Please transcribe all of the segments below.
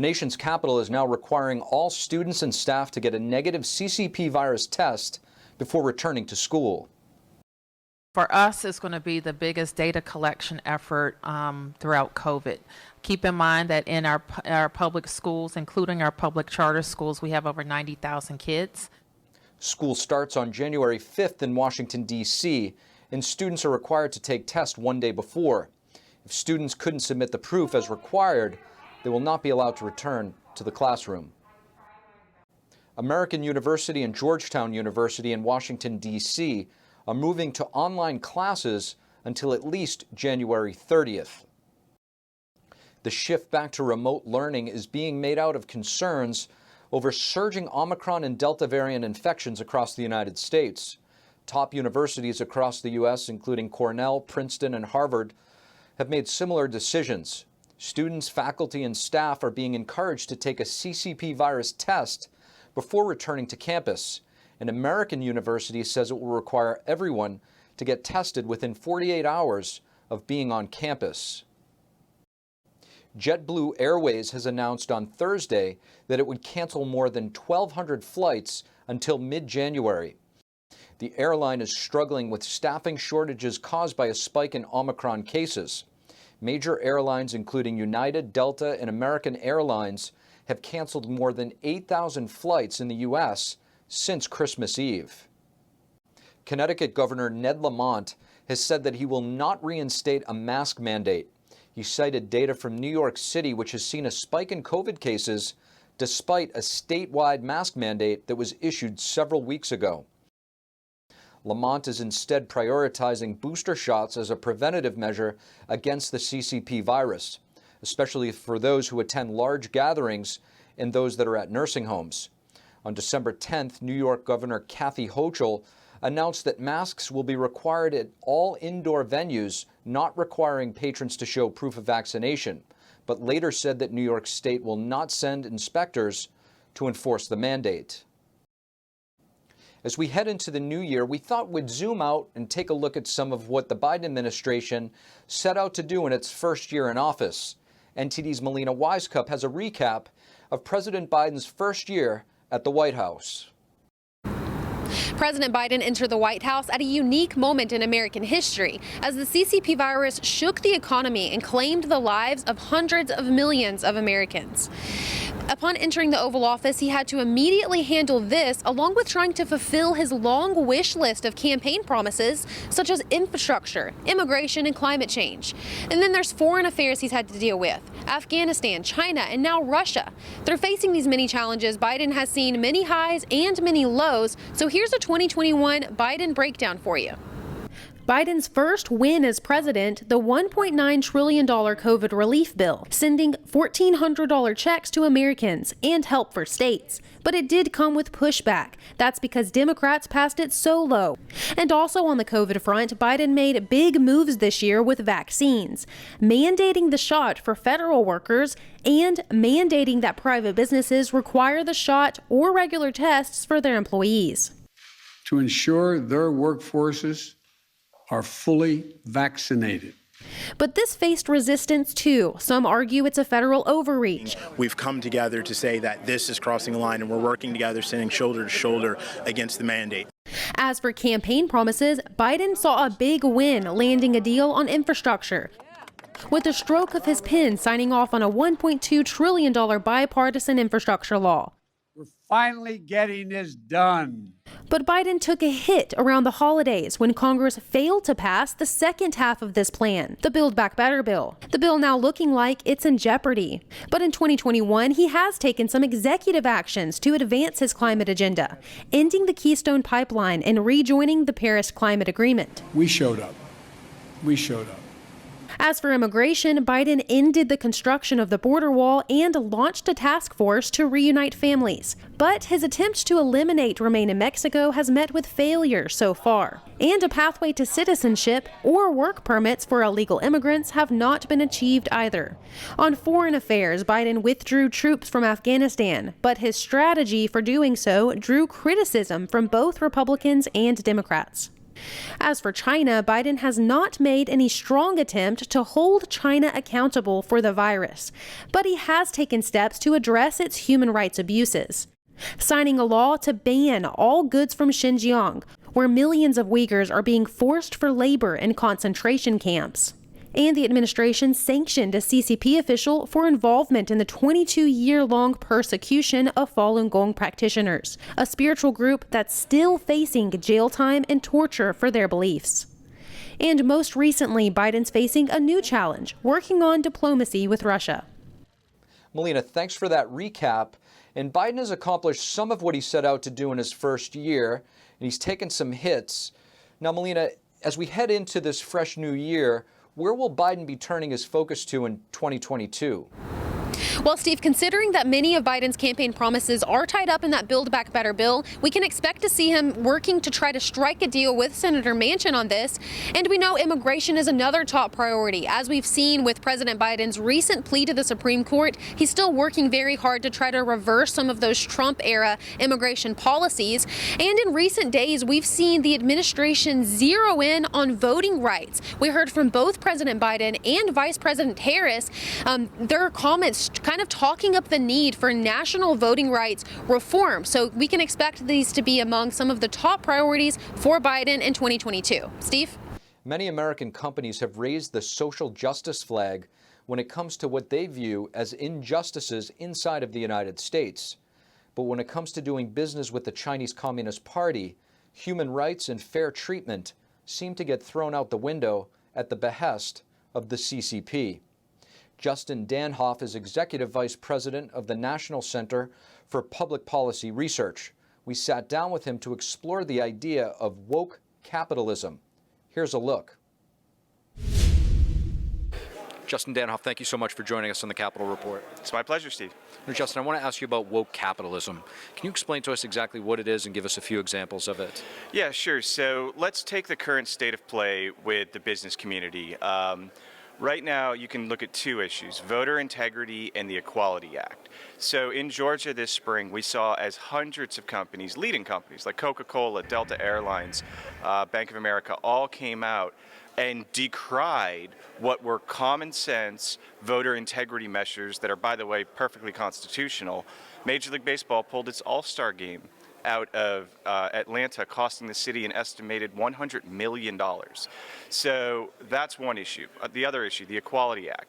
The nation's capital is now requiring all students and staff to get a negative CCP virus test before returning to school. For us, it's going to be the biggest data collection effort throughout COVID. Keep in mind that in our public schools, including our public charter schools, we have over 90,000 kids. School starts on January 5th in Washington, D.C., and students are required to take tests one day before. If students couldn't submit the proof as required, they will not be allowed to return to the classroom. American University and Georgetown University in Washington, D.C. are moving to online classes until at least January 30th. The shift back to remote learning is being made out of concerns over surging Omicron and Delta variant infections across the United States. Top universities across the U.S., including Cornell, Princeton, and Harvard, have made similar decisions. Students, faculty, and staff are being encouraged to take a CCP virus test before returning to campus. An American university says it will require everyone to get tested within 48 hours of being on campus. Jetblue Airways has announced on Thursday that it would cancel more than 1,200 flights until mid-January. The airline is struggling with staffing shortages caused by a spike in Omicron cases. Major airlines, including United, Delta, and American Airlines, have canceled more than 8,000 flights in the U.S. since Christmas Eve. Connecticut Governor Ned Lamont has said that he will not reinstate a mask mandate. He cited data from New York City, which has seen a spike in COVID cases despite a statewide mask mandate that was issued several weeks ago. Lamont is instead prioritizing booster shots as a preventative measure against the CCP virus, especially for those who attend large gatherings and those that are at nursing homes. On December 10th, New York Governor Kathy Hochul announced that masks will be required at all indoor venues, not requiring patrons to show proof of vaccination, but later said that New York State will not send inspectors to enforce the mandate. As we head into the new year, we thought we'd zoom out and take a look at some of what the Biden administration set out to do in its first year in office. NTD's Melina Wisecup has a recap of President Biden's first year at the White House. President Biden entered the White House at a unique moment in American history as the CCP virus shook the economy and claimed the lives of hundreds of millions of Americans. Upon entering the Oval Office, he had to immediately handle this, along with trying to fulfill his long wish list of campaign promises, such as infrastructure, immigration, and climate change. And then there's foreign affairs he's had to deal with: Afghanistan, China, and now Russia. Through facing these many challenges, Biden has seen many highs and many lows. So here's a 2021 Biden breakdown for you. Biden's first win as president, the $1.9 trillion COVID relief bill, sending $1,400 checks to Americans and help for states. But it did come with pushback. That's because Democrats passed it so low. And also on the COVID front, Biden made big moves this year with vaccines, mandating the shot for federal workers and mandating that private businesses require the shot or regular tests for their employees. To ensure their workforces are fully vaccinated. But this faced resistance too. Some argue it's a federal overreach. We've come together to say that this is crossing a line, and we're working together, standing shoulder to shoulder against the mandate. As for campaign promises, Biden saw a big win, landing a deal on infrastructure, with a stroke of his pen signing off on a $1.2 trillion bipartisan infrastructure law. We're finally getting this done. But Biden took a hit around the holidays when Congress failed to pass the second half of this plan, the Build Back Better bill. The bill now looking like it's in jeopardy. But in 2021, he has taken some executive actions to advance his climate agenda, ending the Keystone Pipeline and rejoining the Paris Climate Agreement. We showed up. We showed up. As for immigration, Biden ended the construction of the border wall and launched a task force to reunite families. But his attempt to eliminate Remain in Mexico has met with failure so far. And a pathway to citizenship or work permits for illegal immigrants have not been achieved either. On foreign affairs, Biden withdrew troops from Afghanistan, but his strategy for doing so drew criticism from both Republicans and Democrats. As for China, Biden has not made any strong attempt to hold China accountable for the virus, but he has taken steps to address its human rights abuses, signing a law to ban all goods from Xinjiang, where millions of Uyghurs are being forced for labor in concentration camps. And the administration sanctioned a CCP official for involvement in the 22-year-long persecution of Falun Gong practitioners, a spiritual group that's still facing jail time and torture for their beliefs. And most recently, Biden's facing a new challenge, working on diplomacy with Russia. Melina, thanks for that recap. And Biden has accomplished some of what he set out to do in his first year, and he's taken some hits. Now, Melina, as we head into this fresh new year, where will Biden be turning his focus to in 2022? Well, Steve, considering that many of Biden's campaign promises are tied up in that Build Back Better bill, we can expect to see him working to try to strike a deal with Senator Manchin on this. And we know immigration is another top priority. As we've seen with President Biden's recent plea to the Supreme Court, he's still working very hard to try to reverse some of those Trump-era immigration policies. And in recent days, we've seen the administration zero in on voting rights. We heard from both President Biden and Vice President Harris, their comments kind of talking up the need for national voting rights reform. So we can expect these to be among some of the top priorities for Biden in 2022. Steve? Many American companies have raised the social justice flag when it comes to what they view as injustices inside of the United States. But when it comes to doing business with the Chinese Communist Party, human rights and fair treatment seem to get thrown out the window at the behest of the CCP. Justin Danhof is Executive Vice President of the National Center for Public Policy Research. We sat down with him to explore the idea of woke capitalism. Here's a look. Justin Danhof, thank you so much for joining us on the Capitol Report. It's my pleasure, Steve. Now, Justin, I want to ask you about woke capitalism. Can you explain to us exactly what it is and give us a few examples of it? Yeah, sure. So let's take the current state of play with the business community. Right now, you can look at two issues, voter integrity and the Equality Act. So in Georgia this spring, we saw as hundreds of companies, leading companies like Coca-Cola, Delta Airlines, Bank of America, all came out and decried what were common sense voter integrity measures that are, by the way, perfectly constitutional. Major League Baseball pulled its All-Star game out of Atlanta, costing the city an estimated $100 million. So that's one issue. The other issue, the Equality Act.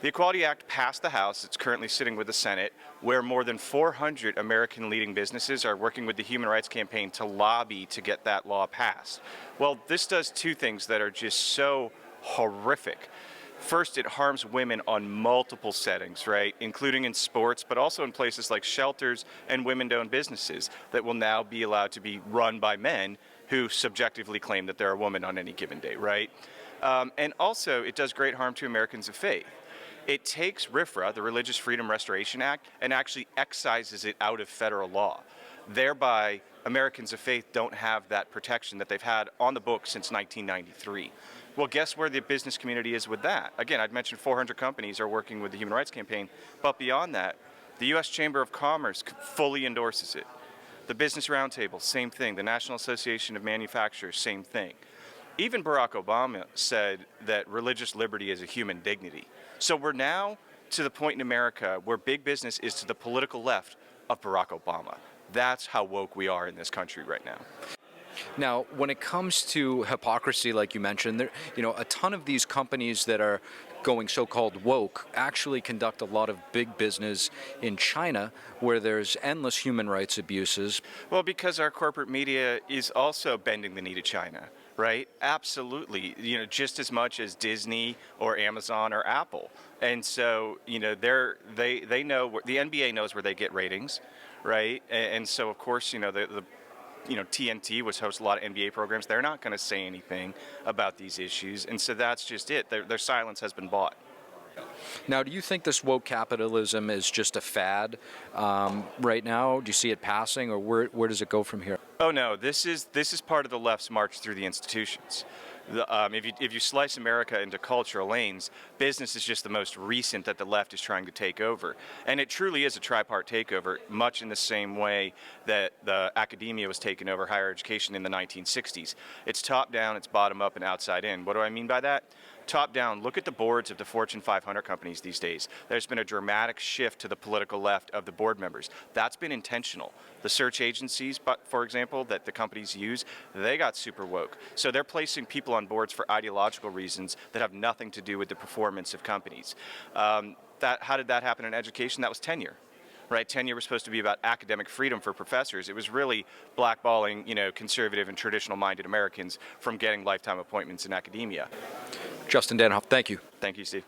The Equality Act passed the House. It's currently sitting with the Senate, where more than 400 American leading businesses are working with the Human Rights Campaign to lobby to get that law passed. Well, this does two things that are just so horrific. First, it harms women on multiple settings, right, including in sports, but also in places like shelters and women-owned businesses that will now be allowed to be run by men who subjectively claim that they're a woman on any given day, right? And also, it does great harm to Americans of faith. It takes RFRA, the Religious Freedom Restoration Act, and actually excises it out of federal law. Thereby, Americans of faith don't have that protection that they've had on the books since 1993. Well, guess where the business community is with that? Again, I'd mentioned 400 companies are working with the Human Rights Campaign, but beyond that, the U.S. Chamber of Commerce fully endorses it. The Business Roundtable, same thing. The National Association of Manufacturers, same thing. Even Barack Obama said that religious liberty is a human dignity. So we're now to the point in America where big business is to the political left of Barack Obama. That's how woke we are in this country right now. Now, when it comes to hypocrisy, like you mentioned, there, a ton of these companies that are going so-called woke actually conduct a lot of big business in China, where there's endless human rights abuses. Well, because our corporate media is also bending the knee to China, right? Absolutely, just as much as Disney or Amazon or Apple. And so, they know, the NBA knows where they get ratings, right? And so, of course, TNT, which hosts a lot of NBA programs, they're not going to say anything about these issues. And so that's just it. Their silence has been bought. Now, do you think this woke capitalism is just a fad right now? Do you see it passing, or where does it go from here? Oh, no. This is part of the left's march through the institutions. If you slice America into cultural lanes, business is just the most recent that the left is trying to take over. And it truly is a tripart takeover, much in the same way that the academia was taken over higher education in the 1960s. It's top down, it's bottom up, and outside in. What do I mean by that? Top down, look at the boards of the Fortune 500 companies these days. There's been a dramatic shift to the political left of the board members. That's been intentional. The search agencies, for example, that the companies use, they got super woke. So they're placing people on boards for ideological reasons that have nothing to do with the performance of companies. How did that happen in education? That was tenure. Right, tenure was supposed to be about academic freedom for professors. It was really blackballing, conservative and traditional-minded Americans from getting lifetime appointments in academia. Justin Danhof, thank you. Thank you, Steve.